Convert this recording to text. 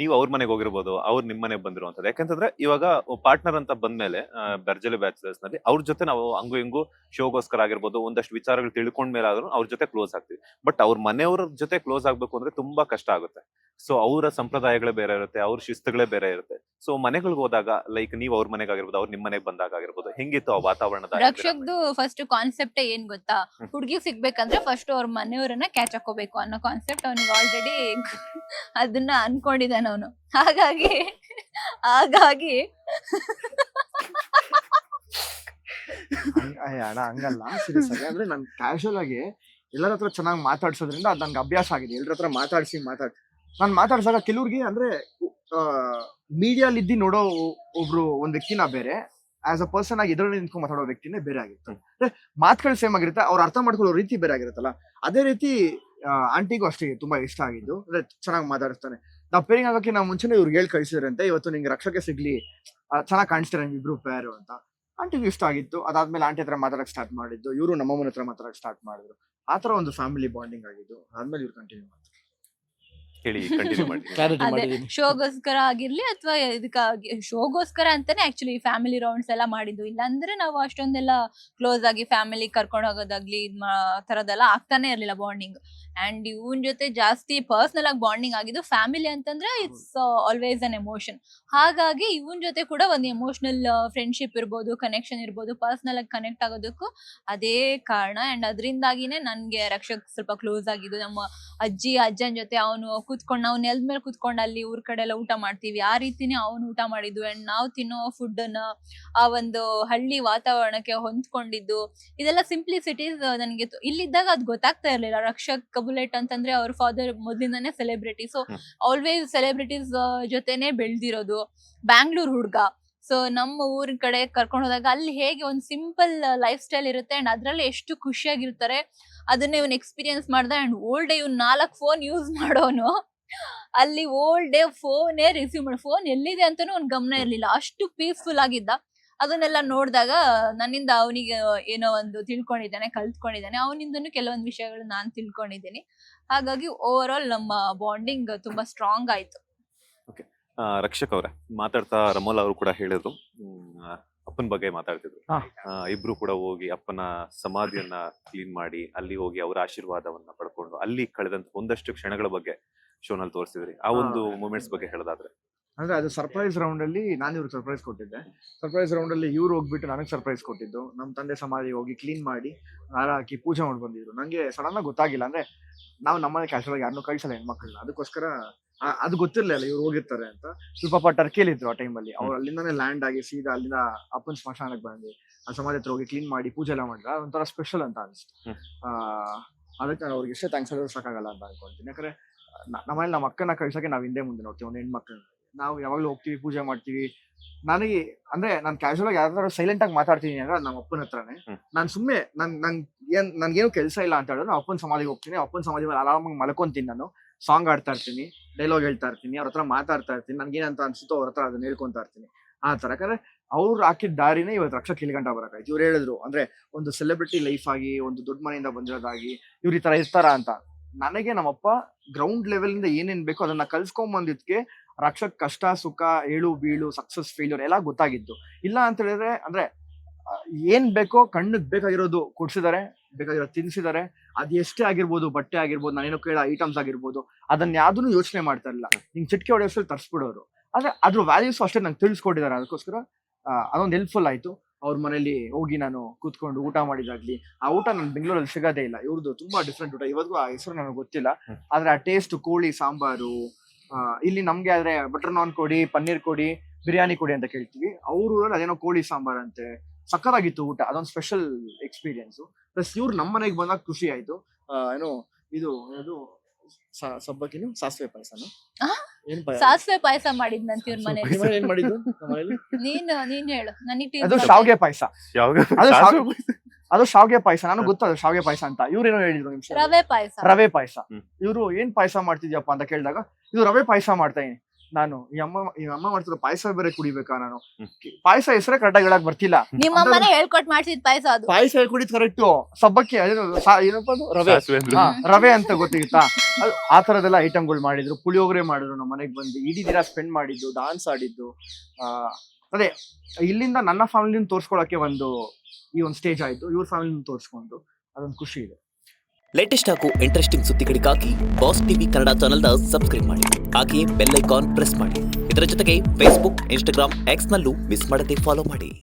ನೀವು ಅವ್ರ ಮನೆಗೆ ಹೋಗಿರ್ಬೋದು, ಅವ್ರು ನಿಮ್ ಮನೆಗೆ ಬಂದಿರುವಂತದ್ದು. ಯಾಕಂತಂದ್ರೆ ಇವಾಗ ಪಾರ್ಟ್ನರ್ ಅಂತ ಬಂದ್ಮೇಲೆ ಬೆರ್ಜಲಿ ಬ್ಯಾಚಲರ್ಸ್ ನಲ್ಲಿ ಅವ್ರ ಜೊತೆ ನಾವು ಹಂಗು ಹಿಂಗು ಶೋಗೋಸ್ಕರ ಆಗಿರ್ಬೋದು, ಒಂದಷ್ಟು ವಿಚಾರಗಳು ತಿಳ್ಕೊಂಡ್ ಆದ್ರೂ ಅವ್ರ ಜೊತೆ ಕ್ಲೋಸ್ ಆಗ್ತೀವಿ. ಬಟ್ ಅವ್ರ ಮನೆಯವ್ರ ಜೊತೆ ಕ್ಲೋಸ್ ಆಗ್ಬೇಕು ಅಂದ್ರೆ ತುಂಬಾ ಕಷ್ಟ ಆಗುತ್ತೆ. ಸೊ ಅವರ ಸಂಪ್ರದಾಯಗಳೇ ಬೇರೆ ಇರುತ್ತೆ, ಅವ್ರ ಶಿಸ್ತುಗಳೇ ಬೇರೆ ಇರುತ್ತೆ. ಸೊ ಮನೆಗಳಿಗೆ ಹೋದಾಗ ಲೈಕ್ ನೀವು ಅವ್ರ ಮನೆಗೆ ಆಗಿರ್ಬೋದು, ಅವ್ರು ನಿಮ್ ಮನೆಗೆ ಬಂದಾಗ ಆಗಿರ್ಬೋದು, ಹೆಂಗಿತ್ತು ಆ ವಾತಾವರಣದ ರಕ್ಷಕ್ದು ಫಸ್ಟ್ ಕಾನ್ಸೆಪ್ಟ್ ಏನ್ ಗೊತ್ತಾ, ಹುಡ್ಗಿ ಸಿಗ್ಬೇಕಂದ್ರೆ ಫಸ್ಟ್ ಅವ್ರ ಮನೆಯವ್ರನ್ನ ಕ್ಯಾಚ್ ಹಾಕೋಬೇಕು ಅನ್ನೋ ಕಾನ್ಸೆಪ್ಟ್ ಅವನಿಗೆ ಆಲ್ರೆಡಿ ಅದನ್ನ ಅನ್ಕೊಂಡಿದ್ದಾನ ಅವನು. ಹಾಗಾಗಿ ಹಾಗಾಗಿ ಅಣ್ಣ ಹಂಗಲ್ಲ, ಸೀರಿಯಸ್ ಆಗಿ ಅಂದ್ರೆ ನಾನು ಕ್ಯಾಶುವಲ್ ಆಗಿ ಎಲ್ಲರ ಹತ್ರ ಚೆನ್ನಾಗಿ ಮಾತಾಡ್ಸೋದ್ರಿಂದ ಅದು ನಂಗೆ ಅಭ್ಯಾಸ ಆಗಿದೆ. ಎಲ್ಲರ ಹತ್ರ ನಾನು ಮಾತಾಡ್ಸಾಗ ಕೆಲವ್ರಿಗೆ ಅಂದ್ರೆ ಮೀಡಿಯಾಲಿ ಇದ್ದಿ ನೋಡೋ ಒಂದ್ ವ್ಯಕ್ತಿನ ಬೇರೆ, ಆಸ್ ಅ ಪರ್ಸನ್ ಆಗಿ ಎದುರಲ್ಲಿ ನಿಂತ್ಕೊಂಡು ಮಾತಾಡೋ ವ್ಯಕ್ತಿನೇ ಬೇರೆ ಆಗಿರುತ್ತೆ. ಅಂದ್ರೆ ಮಾತುಗಳು ಸೇಮ್ ಆಗಿರುತ್ತೆ, ಅವ್ರು ಅರ್ಥ ಮಾಡ್ಕೊಳ್ಳೋ ರೀತಿ ಬೇರೆ ಆಗಿರುತ್ತಲ್ಲ. ಅದೇ ರೀತಿ ಆಂಟಿಗೂ ಅಷ್ಟೇ ತುಂಬಾ ಇಷ್ಟ ಆಗಿದ್ದು, ಅಂದ್ರೆ ಚೆನ್ನಾಗಿ ಮಾತಾಡಿಸ್ತಾನೆ. ನಾವು ಪೇರಿಂಗ್ ಆಗೋಕೆ ನಾವು ಮುಂಚೆನೆ ಇವ್ರಿಗೆ ಹೇಳಿ ಕಳಿಸಿದ್ರಂತೆ, ಇವತ್ತು ನಿಂಗೆ ರಕ್ಷಕ್ಕೆ ಸಿಗ್ಲಿ, ಚೆನ್ನಾಗಿ ಕಾಣಿಸ್ತಾರೆ ಇಬ್ರು ಪೇರು ಅಂತ. ಆಂಟಿಗೂ ಇಷ್ಟ ಆಗಿತ್ತು. ಅದಾದ್ಮೇಲೆ ಆಂಟಿ ಹತ್ರ ಮಾತಾಡಕ್ ಸ್ಟಾರ್ಟ್ ಮಾಡಿದ್ದು, ಇವರು ನಮ್ಮಮ್ಮನ ಹತ್ರ ಮಾತಾಡಕ್ ಸ್ಟಾರ್ಟ್ ಮಾಡಿದ್ರು. ಆತರ ಒಂದು ಫ್ಯಾಮಿಲಿ ಬಾಂಡಿಂಗ್ ಆಗಿದ್ದು. ಆದ್ಮೇಲೆ ಇವ್ರು ಕಂಟಿನ್ಯೂ ಮಾಡ್ತಾರೆ. ಹೇಳಿ, ಕಂಟಿನ್ಯೂ ಮಾಡಿ. ಅದೇ ಶೋಗೋಸ್ಕರ ಆಗಿರ್ಲಿ ಅಥವಾ ಶೋಗೋಸ್ಕರ ಅಂತಾನೆ ಆಕ್ಚುಲಿ ಫ್ಯಾಮಿಲಿ ರೌಂಡ್ಸ್ ಎಲ್ಲ ಮಾಡಿದ್ದು. ಇಲ್ಲಾಂದ್ರೆ ನಾವು ಅಷ್ಟೊಂದೆಲ್ಲ ಕ್ಲೋಸ್ ಆಗಿ ಫ್ಯಾಮಿಲಿ ಕರ್ಕೊಂಡು ಹೋಗೋದಾಗ್ಲಿ ತರದೆಲ್ಲ ಆಗ್ತಾನೆ ಇರ್ಲಿಲ್ಲ ಬಾಂಡಿಂಗ್. ಅಂಡ್ ಇವನ್ ಜೊತೆ ಜಾಸ್ತಿ ಪರ್ಸನಲ್ ಆಗಿ ಬಾಂಡಿಂಗ್ ಆಗಿದ್ದು. ಫ್ಯಾಮಿಲಿ ಅಂತಂದ್ರೆ ಇಟ್ಸ್ ಆಲ್ವೇಸ್ ಅನ್ ಎಮೋಷನ್. ಹಾಗಾಗಿ ಇವನ್ ಜೊತೆ ಕೂಡ ಒಂದು ಎಮೋಷನಲ್ ಫ್ರೆಂಡ್ಶಿಪ್ ಇರ್ಬೋದು, ಕನೆಕ್ಷನ್ ಇರ್ಬೋದು, ಪರ್ಸನಲ್ ಆಗಿ ಕನೆಕ್ಟ್ ಆಗೋದಕ್ಕೂ ಅದೇ ಕಾರಣ. ಅಂಡ್ ಅದರಿಂದಾಗಿನೇ ನನ್ಗೆ ರಕ್ಷಕ್ ಸ್ವಲ್ಪ ಕ್ಲೋಸ್ ಆಗಿದ್ದು. ನಮ್ಮ ಅಜ್ಜನ ಜೊತೆ ಅವನು ಕೂತ್ಕೊಂಡು, ನಾವು ನೆಲದ ಮೇಲೆ ಕೂತ್ಕೊಂಡು ಅಲ್ಲಿ ಊರ್ ಕಡೆ ಎಲ್ಲ ಊಟ ಮಾಡ್ತೀವಿ, ಆ ರೀತಿನೇ ಅವನು ಊಟ ಮಾಡಿದ್ದು. ಅಂಡ್ ನಾವು ತಿನ್ನೋ ಫುಡ್ ಅನ್ನ ಆ ಒಂದು ಹಳ್ಳಿ ವಾತಾವರಣಕ್ಕೆ ಹೊಂದ್ಕೊಂಡಿದ್ದು, ಇದೆಲ್ಲ ಸಿಂಪ್ಲಿಸಿಟೀಸ್ ನನಗೆ ಇಲ್ಲಿದ್ದಾಗ ಅದು ಗೊತ್ತಾಗ್ತಾ ಇರ್ಲಿಲ್ಲ. ರಕ್ಷಕ್ ಬುಲೆಟ್ ಅಂತಂದ್ರೆ ಅವ್ರ ಫಾದರ್ ಮೊದ್ಲಿಂದಾನೇ ಸೆಲೆಬ್ರಿಟಿ. ಸೊ ಆಲ್ವೇಸ್ ಸೆಲೆಬ್ರಿಟೀಸ್ ಜೊತೆನೆ ಬೆಳ್ದಿರೋದು. ಬ್ಯಾಂಗ್ಳೂರ್ ಹುಡ್ಗ. ಸೊ ನಮ್ಮ ಊರಿನ ಕಡೆ ಕರ್ಕೊಂಡು ಹೋದಾಗ ಅಲ್ಲಿ ಹೇಗೆ ಒಂದು ಸಿಂಪಲ್ ಲೈಫ್ ಸ್ಟೈಲ್ ಇರುತ್ತೆ ಅಂಡ್ ಅದ್ರಲ್ಲಿ ಎಷ್ಟು ಖುಷಿಯಾಗಿರ್ತಾರೆ ಅದನ್ನ ಇವನ್ ಎಕ್ಸ್ಪೀರಿಯನ್ಸ್ ಮಾಡ್ದ. ಅಂಡ್ ಓಲ್ಡ್ ಡೇ ಇವ್ನು 4 ಫೋನ್ ಯೂಸ್ ಮಾಡೋನು. ಅಲ್ಲಿ ಓಲ್ಡ್ ಡೇ ಫೋನೇ ರಿಸೀವ್ ಮಾಡಿ, ಫೋನ್ ಎಲ್ಲಿದೆ ಅಂತಾನು ಅವ್ನ್ ಗಮನ ಇರ್ಲಿಲ್ಲ, ಅಷ್ಟು ಪೀಸ್ಫುಲ್ ಆಗಿದ್ದ. ಅದನ್ನೆಲ್ಲ ನೋಡಿದಾಗ ನನ್ನಿಂದ ಅವನಿಗೆ ಏನೋ ಒಂದು ಕಲ್ತ್ಕೊಂಡಿದ್ದಾನೆ. ಅವನಿಂದನೂ ಕೆಲವೊಂದು ವಿಷಯಗಳು ನಾನು ತಿಳ್ಕೊಂಡಿದ್ದೀನಿ. ಹಾಗಾಗಿ ಓವರ್ ಆಲ್ ನಮ್ಮ ಬಾಂಡಿಂಗ್ ತುಂಬಾ ಸ್ಟ್ರಾಂಗ್ ಆಯ್ತು. ರಕ್ಷಕ್ ಅವ್ರೆ, ಮಾತಾಡ್ತಾ ರಮೋಲ್ ಅವರು ಕೂಡ ಹೇಳಿದ್ರು, ಅಪ್ಪನ ಬಗ್ಗೆ ಮಾತಾಡ್ತಿದ್ರು. ಇಬ್ರು ಕೂಡ ಹೋಗಿ ಅಪ್ಪನ ಸಮಾಧಿಯನ್ನ ಕ್ಲೀನ್ ಮಾಡಿ ಅಲ್ಲಿ ಹೋಗಿ ಅವರ ಆಶೀರ್ವಾದವನ್ನ ಪಡ್ಕೊಂಡು ಅಲ್ಲಿ ಕಳೆದಂತ ಒಂದಷ್ಟು ಕ್ಷಣಗಳ ಬಗ್ಗೆ ಶೋನಲ್ಲಿ ತೋರಿಸಿದ್ರಿ. ಆ ಒಂದು ಮೂಮೆಂಟ್ಸ್ ಬಗ್ಗೆ ಹೇಳೋದಾದ್ರೆ, ಅಂದ್ರೆ ಅದು ಸರ್ಪ್ರೈಸ್ ರೌಂಡ್ ಅಲ್ಲಿ ನಾನು ಇವ್ರಿಗೆ ಸರ್ಪ್ರೈಸ್ ಕೊಟ್ಟಿದ್ದೆ. ಸರ್ಪ್ರೈಸ್ ರೌಂಡ್ ಅಲ್ಲಿ ಇವ್ರು ಹೋಗ್ಬಿಟ್ಟು ನನಗೆ ಸರ್ಪ್ರೈಸ್ ಕೊಟ್ಟಿದ್ದು. ನಮ್ಮ ತಂದೆ ಸಮಾಧಿ ಹೋಗಿ ಕ್ಲೀನ್ ಮಾಡಿ ಹಾರ ಹಾಕಿ ಪೂಜೆ ಮಾಡಿ ಬಂದಿದ್ರು. ನಂಗೆ ಸಡನ್ ಆಗಿ ಗೊತ್ತಾಗಿಲ್ಲ, ಅಂದ್ರೆ ನಾವು ನಮ್ಮನೆ ಕ್ಯಾಶುವಲ್ ಆಗಿ ಯಾರನ್ನೂ ಕಳ್ಸಲ್ಲ ಹೆಣ್ಮಕ್ಳನ್ನ, ಅದಕ್ಕೋಸ್ಕರ ಅದು ಗೊತ್ತಿರ್ಲಿಲ್ಲ ಇವ್ರು ಹೋಗಿರ್ತಾರೆ ಅಂತ. ಸ್ವಲ್ಪ ಟರ್ಕಿಯಲ್ಲಿ ಇದ್ರು ಆ ಟೈಮಲ್ಲಿ. ಅವ್ರು ಅಲ್ಲಿಂದಾನೆ ಲ್ಯಾಂಡ್ ಆಗಿ ಸೀದಾ ಅಲ್ಲಿಂದ ಅಪ್ಪನ ಸ್ಮಶಾನಕ್ಕೆ ಬಂದು ಆ ಸಮಾಧಿ ಹತ್ರ ಹೋಗಿ ಕ್ಲೀನ್ ಮಾಡಿ ಪೂಜೆ ಎಲ್ಲ ಮಾಡಿದ್ರೆ ಒಂಥರ ಸ್ಪೆಷಲ್ ಅಂತ ಅನಿಸ್ತು. ಅದಕ್ಕೆ ಅವ್ರಿಗೆ ಎಷ್ಟೇ ಥ್ಯಾಂಕ್ಸ್ ಹೇಳಿದ್ರು ಸಾಕಾಗಲ್ಲ ಅಂತ ಅನ್ಕೊಂತೀನಿ. ಯಾಕಂದ್ರೆ ನಮ್ಮಲ್ಲಿ ನಮ್ಮ ಅಕ್ಕನ ಕಳ್ಸಕ್ಕೆ ನಾವು ಹಿಂದೆ ಮುಂದೆ ನೋಡ್ತೀವಿ. ಒಂದು ಹೆಣ್ಮಕ್ಳನ್ನ ನಾವು ಯಾವಾಗಲೂ ಹೋಗ್ತೀವಿ, ಪೂಜೆ ಮಾಡ್ತೀವಿ. ನನಗೆ ಅಂದ್ರೆ ನಾನು ಕ್ಯಾಶುವಲ್ ಆಗಿ ಯಾವ್ದಾದ್ರು ಸೈಲೆಂಟ್ ಆಗಿ ಮಾತಾಡ್ತೀನಿ ಅಂದ್ರೆ ನಮ್ಮ ಅಪ್ಪನ ಹತ್ರನೇ. ನಾನು ಸುಮ್ಮನೆ ನನ್ಗೇನು ಕೆಲಸ ಇಲ್ಲ ಅಂತ ಹೇಳಿದ್ರೆ ಅಪ್ಪನ ಸಮಾಧಿಗೆ ಹೋಗ್ತೀನಿ. ಅಪ್ಪನ ಸಮಾಧಿ ಮೇಲೆ ಆರಾಮಾಗಿ ಮಲ್ಕೊಂತೀನಿ. ನಾನು ಸಾಂಗ್ ಆಡ್ತಾ ಇರ್ತೀನಿ, ಡೈಲಾಗ್ ಹೇಳ್ತಾ ಇರ್ತೀನಿ, ಅವ್ರ ಹತ್ರ ಮಾತಾಡ್ತಾ ಇರ್ತೀನಿ. ನನ್ಗೇನಂತ ಅನ್ಸುತ್ತೋ ಅವ್ರ ಹತ್ರ ಅದನ್ನ ಹೇಳ್ಕೊಂತಾ ಇರ್ತೀನಿ ಆ ತರ. ಯಾಕಂದ್ರೆ ಅವ್ರು ಹಾಕಿದ ದಾರಿನೇ ಇವತ್ತು ರಕ್ಷಕ್ ಇಲ್ಲಿ ಗಂಟ ಬರಕಾಯ್ತು. ಇವ್ರು ಹೇಳಿದ್ರು ಅಂದ್ರೆ ಒಂದು ಸೆಲೆಬ್ರಿಟಿ ಲೈಫ್ ಆಗಿ, ಒಂದು ದೊಡ್ಡ ಮನೆಯಿಂದ ಬಂದಿರೋದಾಗಿ ಇವ್ರು ಈ ತರ ಇರ್ತಾರ ಅಂತ. ನನಗೆ ನಮ್ಮಪ್ಪ ಗ್ರೌಂಡ್ ಲೆವೆಲ್ ಇಂದ ಏನೇನ್ ಬೇಕೋ ಅದನ್ನ ಕಲ್ಸ್ಕೊಂಡ್ ಬಂದಿದ್ಕೆ ರಕ್ಷಕ್ ಕಷ್ಟ ಸುಖ, ಏಳು ಬೀಳು, ಸಕ್ಸಸ್ ಫೇಲ್ಯೂರ್ ಎಲ್ಲ ಗೊತ್ತಾಗಿದ್ದು. ಇಲ್ಲ ಅಂತ ಹೇಳಿದ್ರೆ ಅಂದ್ರೆ ಏನ್ ಬೇಕೋ ಕಣ್ಣಿಗೆ ಬೇಕಾಗಿರೋದು ಕೊಡ್ಸಿದಾರೆ, ಬೇಕಾಗಿರೋ ತಿನ್ಸಿದಾರೆ. ಅದ್ ಎಷ್ಟೇ ಆಗಿರ್ಬೋದು, ಬಟ್ಟೆ ಆಗಿರ್ಬೋದು, ನಾನೇನೋ ಕೇಳೋ ಐಟಮ್ಸ್ ಆಗಿರ್ಬೋದು, ಅದನ್ನ ಯಾವ್ದನ್ನು ಯೋಚನೆ ಮಾಡ್ತಾ ಇರಲಿಲ್ಲ. ಹಿಂಗ್ ಚಿಟ್ಕೆ ಹೊಡೆಯೋಷ್ಟ್ರಲ್ಲಿ ತರ್ಸ್ಬಿಡೋರು. ಆದ್ರೆ ಅದ್ರ ವ್ಯಾಲ್ಯೂಸ್ ಅಷ್ಟೇ ನಂಗೆ ತಿಳಿಸ್ಕೊಟ್ಟಿದ್ದಾರೆ. ಅದಕ್ಕೋಸ್ಕರ ಅದೊಂದು ಹೆಲ್ಪ್ಫುಲ್ ಆಯ್ತು. ಅವ್ರ ಮನೇಲಿ ಹೋಗಿ ನಾನು ಕೂತ್ಕೊಂಡು ಊಟ ಮಾಡಿದಾಗ್ಲಿ, ಆ ಊಟ ನನ್ ಬೆಂಗಳೂರಲ್ಲಿ ಸಿಗೋದೇ ಇಲ್ಲ. ಇವ್ರದ್ದು ತುಂಬಾ ಡಿಫ್ರೆಂಟ್ ಊಟ, ಇವತ್ತಿಗೂ ಆ ಹೆಸರು ನನಗೆ ಗೊತ್ತಿಲ್ಲ. ಆದ್ರೆ ಆ ಟೇಸ್ಟ್, ಕೋಳಿ ಸಾಂಬಾರು, ಇಲ್ಲಿ ನಮ್ಗೆ ಆದ್ರೆ ಬಟರ್ ನಾನ್ ಕೊಡಿ, ಪನ್ನೀರ್ ಕೊಡಿ, ಬಿರಿಯಾನಿ ಕೊಡಿ ಅಂತ ಕೇಳ್ತೀವಿ. ಅವ್ರ ಊರಲ್ಲಿ ಅದೇನೋ ಕೋಳಿ ಸಾಂಬಾರ್ ಅಂತೆ, ಸಕ್ಕತ್ತಾಗಿತ್ತು ಊಟ. ಅದೊಂದು ಸ್ಪೆಷಲ್ ಎಕ್ಸ್ಪೀರಿಯನ್ಸ್. ಪ್ಲಸ್ ಇವ್ರು ನಮ್ಮ ಮನೆಗೆ ಬಂದಾಗ ಖುಷಿ ಆಯ್ತು. ಏನೋ ಇದು ಸಬ್ಬಕ್ಕಿನು ಸಾಸಿವೆ ಪಾಯಸನು, ಸಾಸಿವೆ ಪಾಯಸ ಮಾಡಿದ್ನಂತ ಇವ್ರ ಮನೇಲಿ. ಏನ್ ಮಾಡಿದ್ದು ನೀನ್ ಹೇಳು ನನಗೆ. ಅದು ಶಾವ್ಗೆ ಪಾಯಸ. ಅದು ಶಾವ್ಗೆ ಪಾಯಸ, ನನಗೆ ಗೊತ್ತದು ಶಾವ್ಗೆ ಪಾಯಸ ಅಂತ. ಇವ್ರೇನೋ ಹೇಳಿದ್ರು ನಿಮಿಷ, ರವೆ ಪಾಯಸ. ಇವ್ರು ಏನ್ ಪಾಯಸ ಮಾಡ್ತಿದ್ಯಪ್ಪ ಅಂತ ಕೇಳಿದಾಗ ಇದು ರವೆ ಪಾಯಸ ಮಾಡ್ತಾ ಇದೀನಿ. ನಾನು ಈ ಅಮ್ಮ ಮಾಡ್ತಿರೋ ಪಾಯಸ ಬೇರೆ ಕುಡಿಬೇಕಾ ನಾನು? ಹ್ಮ್. ಪಾಯಸ ಹೆಸರೇ ಕರೆಕ್ಟಾಗಿ ಹೇಳಕ್ ಬರ್ತಿಲ್ಲ. ನಿಮ್ಮ ಅಮ್ಮನೇ ಹೇಳ್ಕೊಟ್ ಮಾಡ್ಸಿದ್ ಪಾಯಸ ಅದು. ಪಾಯಸ ಹೇಳ್ಕೊಡಿದ್ ಕರೆಕ್ಟು, ಸಬ್ಬಕ್ಕಿ ಏನಪ್ಪ ಅದು ರವೆ. ಸಾಸ್ವೆ ಅಂದ್ರೆ. ಹಾ, ರವೆ ಅಂತ ಗೊತ್ತಿತ್ತಾ? ಅದು ಆ ತರದೆಲ್ಲ ಐಟಮ್ಗಳು ಮಾಡಿದ್ರು, ಪುಳಿಯೋಗರೆ ಮಾಡಿದ್ರು, ನಮ್ಮ ಮನೆಗೆ ಬಂದು ಇಡೀ ದಿನ ಸ್ಪೆಂಡ್ ಮಾಡಿದ್ದು, ಡಾನ್ಸ್ ಆಡಿದ್ದು. ಅದೇ ಇಲ್ಲಿಂದ ನನ್ನ ಫ್ಯಾಮಿಲಿನ ತೋರ್ಸ್ಕೊಳಕ್ಕೆ ಈ ಒಂದು ಸ್ಟೇಜ್ ಆಯ್ತು, ಇವ್ರ ಫ್ಯಾಮಿಲಿನ ತೋರ್ಸ್ಕೊಂಡು ಅದೊಂದು ಖುಷಿ ಇದೆ. ಲೇಟೆಸ್ಟ್ ಹಾಗೂ ಇಂಟ್ರೆಸ್ಟಿಂಗ್ ಸುದ್ದಿಗಳಿಗಾಗಿ ಬಾಸ್ ಟಿವಿ ಕನ್ನಡ ಚಾನೆಲ್ನ ಸಬ್ಸ್ಕ್ರೈಬ್ ಮಾಡಿ, ಹಾಗೆಯೇ ಬೆಲ್ ಐಕಾನ್ ಪ್ರೆಸ್ ಮಾಡಿ. ಇದರ ಜೊತೆಗೆ ಫೇಸ್ಬುಕ್, ಇನ್ಸ್ಟಾಗ್ರಾಮ್, ಎಕ್ಸ್ನಲ್ಲೂ ಮಿಸ್ ಮಾಡದೆ ಫಾಲೋ ಮಾಡಿ.